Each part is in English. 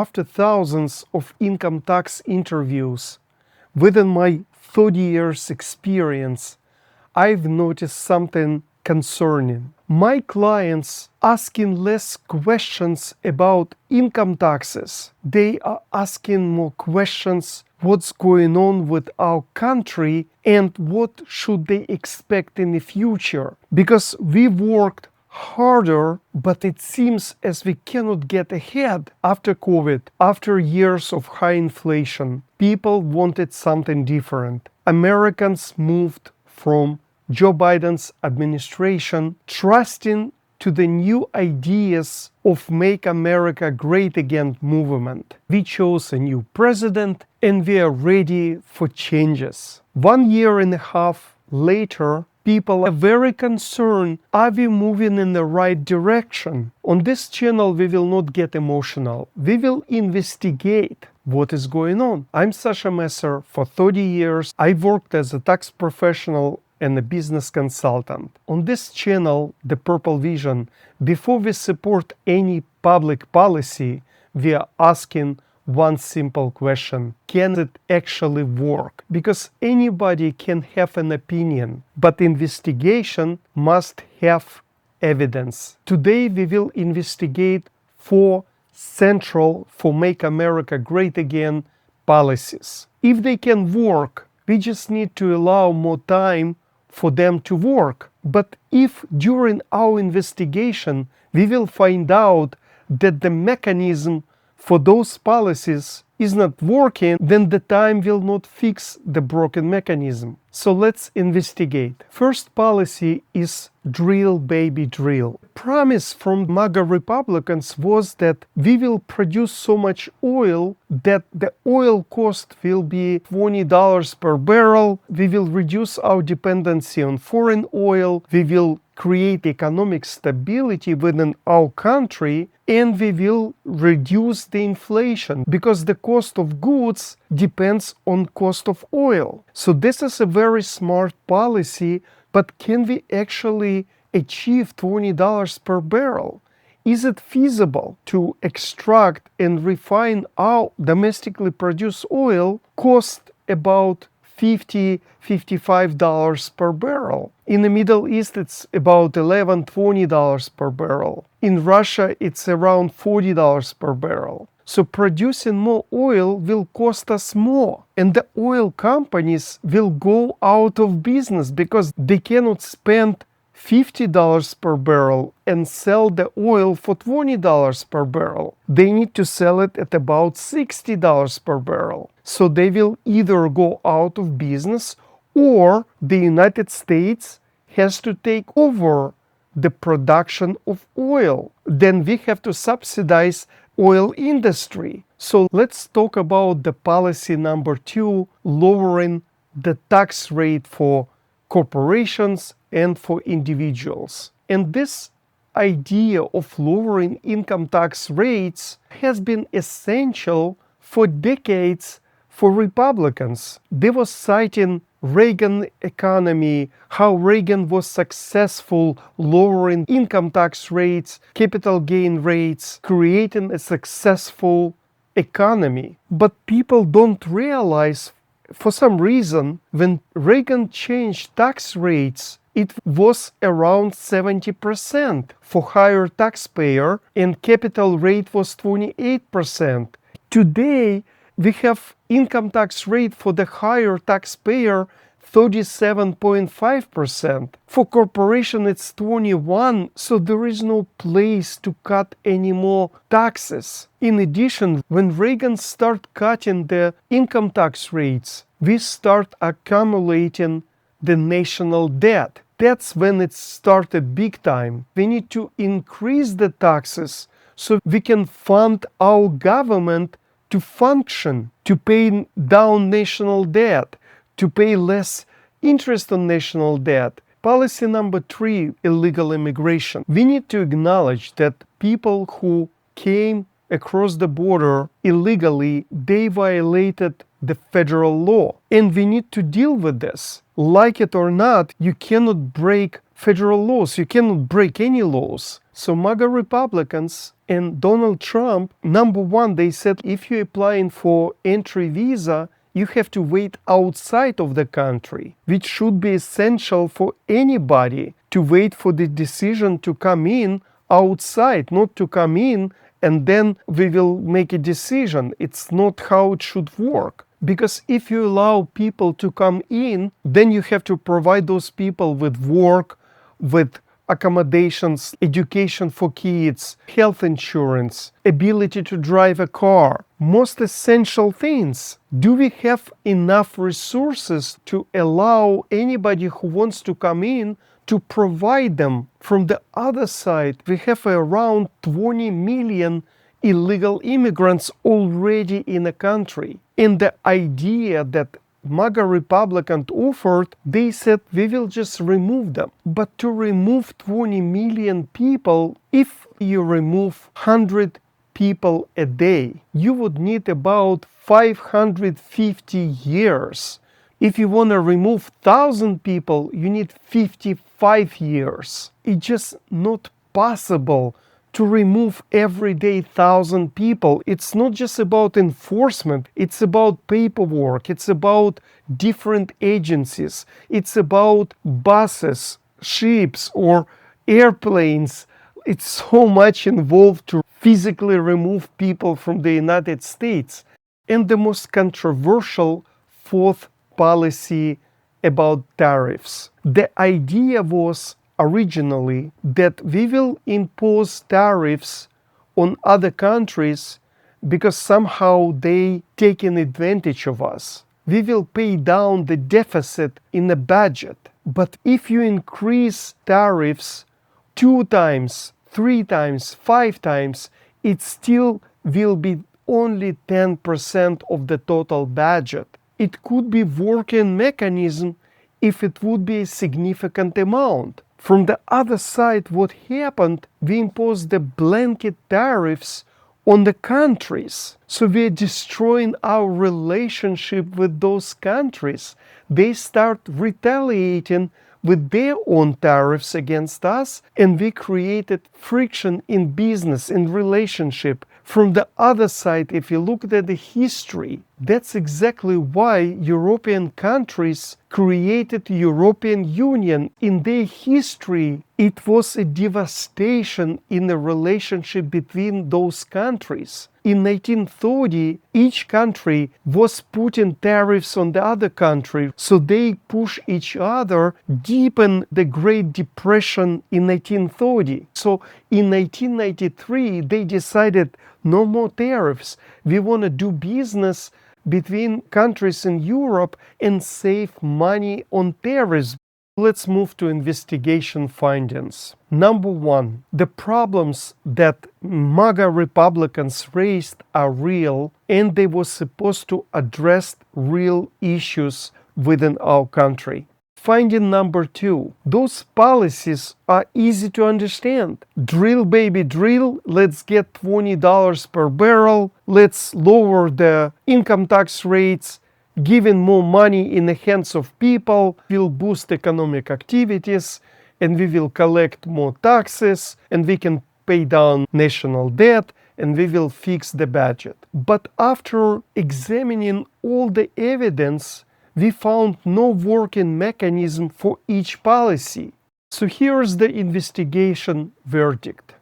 After thousands of income tax interviews, within my 30 years experience, I've noticed something concerning. My clients asking less questions about income taxes. They are asking more questions what's going on with our country and what should they expect in the future. Because we worked harder, but it seems as we cannot get ahead after COVID, after years of high inflation. People wanted something different. Americans moved from Joe Biden's administration trusting to the new ideas of Make America Great Again movement. We chose a new president and we are ready for changes. 1.5 years later, people are very concerned, are we moving in the right direction? On this channel, we will not get emotional. We will investigate what is going on. I'm Sasha Messer. For 30 years, I worked as a tax professional and a business consultant. On this channel, The Purple Vision, before we support any public policy, we are asking one simple question: can it actually work? Because anybody can have an opinion, but investigation must have evidence. Today we will investigate 4 central for Make America Great Again policies. If they can work, we just need to allow more time for them to work. But if during our investigation we will find out that the mechanism for those policies is not working, then the time will not fix the broken mechanism. So let's investigate. First policy is drill, baby, drill. Promise from MAGA Republicans was that we will produce so much oil that the oil cost will be $20 per barrel. We will reduce our dependency on foreign oil. We will create economic stability within our country, and we will reduce the inflation because the cost of goods depends on cost of oil. So this is a very smart policy, but can we actually achieve $20 per barrel? Is it feasible to extract and refine our domestically produced oil cost about $50-$55 per barrel? In the Middle East, it's about $11-$20 per barrel. In Russia, it's around $40 per barrel. So producing more oil will cost us more. And the oil companies will go out of business because they cannot spend $50 per barrel and sell the oil for $20 per barrel. They need to sell it at about $60 per barrel. So they will either go out of business or the United States has to take over the production of oil. Then we have to subsidize oil industry. So let's talk about the policy number 2, lowering the tax rate for corporations and for individuals. And this idea of lowering income tax rates has been essential for decades for Republicans. They were citing Reagan economy, how Reagan was successful lowering income tax rates, capital gain rates, creating a successful economy. But people don't realize, for some reason, when Reagan changed tax rates, it was around 70% for higher taxpayer and capital rate was 28%. Today, we have income tax rate for the higher taxpayer 37.5%. For corporation, it's 21%, so there is no place to cut any more taxes. In addition, when Reagan started cutting the income tax rates, we start accumulating the national debt. That's when it started big time. We need to increase the taxes so we can fund our government to function, to pay down national debt, to pay less interest on national debt. Policy number 3, illegal immigration. We need to acknowledge that people who came across the border illegally, they violated the federal law. And we need to deal with this. Like it or not, you cannot break federal laws. You cannot break any laws. So MAGA Republicans and Donald Trump, number one, they said if you're applying for entry visa, you have to wait outside of the country, which should be essential for anybody to wait for the decision to come in outside, not to come in and then we will make a decision. It's not how it should work. Because if you allow people to come in, then you have to provide those people with work, with accommodations, education for kids, health insurance, ability to drive a car, most essential things. Do we have enough resources to allow anybody who wants to come in to provide them? From the other side, we have around 20 million illegal immigrants already in the country. And the idea that MAGA Republicans offered, they said we will just remove them. But to remove 20 million people, if you remove 100 people a day, you would need about 550 years. If you want to remove 1,000 people, you need 55 years. It's just not possible to remove every day 1,000 people. It's not just about enforcement, it's about paperwork, it's about different agencies, it's about buses, ships, or airplanes. It's so much involved to physically remove people from the United States. And the most controversial fourth policy about tariffs. The idea was originally that we will impose tariffs on other countries because somehow they taken advantage of us. We will pay down the deficit in the budget. But if you increase tariffs 2 times, 3 times, 5 times, it still will be only 10% of the total budget. It could be working mechanism if it would be a significant amount. From the other side, what happened, we imposed the blanket tariffs on the countries. So we're destroying our relationship with those countries. They start retaliating with their own tariffs against us, and we created friction in business, in relationship. From the other side, if you look at the history, that's exactly why European countries created European Union. In their history, it was a devastation in the relationship between those countries. In 1930, each country was putting tariffs on the other country, so they push each other, deepen the Great Depression in 1930. So in 1993, they decided no more tariffs. We want to do business between countries in Europe and save money on tariffs. Let's move to investigation findings. Number one, the problems that MAGA Republicans raised are real, and they were supposed to address real issues within our country. Finding number two, those policies are easy to understand. Drill, baby, drill. Let's get $20 per barrel. Let's lower the income tax rates. Giving more money in the hands of people will boost economic activities, and we will collect more taxes, and we can pay down national debt, and we will fix the budget. But after examining all the evidence, we found no working mechanism for each policy. So here's the investigation verdict.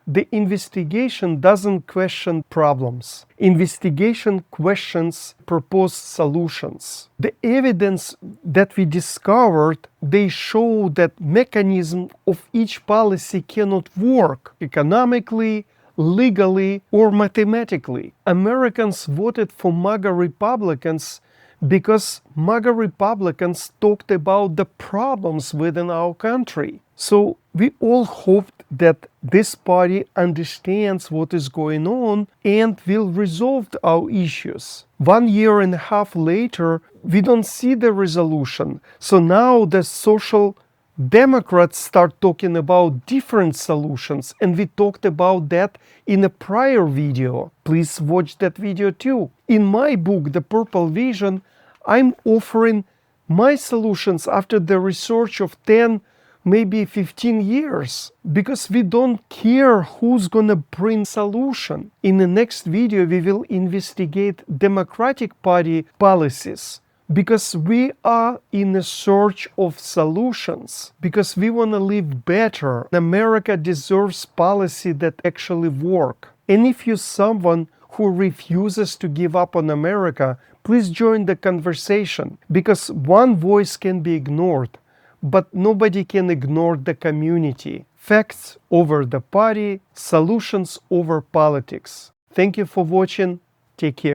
The investigation doesn't question problems. Investigation questions proposed solutions. The evidence that we discovered, they show that mechanism of each policy cannot work economically, legally, or mathematically. Americans voted for MAGA Republicans because MAGA Republicans talked about the problems within our country. So we all hoped that this party understands what is going on and will resolve our issues. 1.5 years later, we don't see the resolution. So now the social Democrats start talking about different solutions, and we talked about that in a prior video. Please watch that video too. In my book, The Purple Vision, I'm offering my solutions after the research of 10 maybe 15 years, because we don't care who's gonna bring solution. In the next video, we will investigate Democratic Party policies, because we are in a search of solutions, because we want to live better. America deserves policy that actually work. And if you're someone who refuses to give up on America, please join the conversation, because one voice can be ignored, but nobody can ignore the community. Facts over the party, solutions over politics. Thank you for watching. Take care.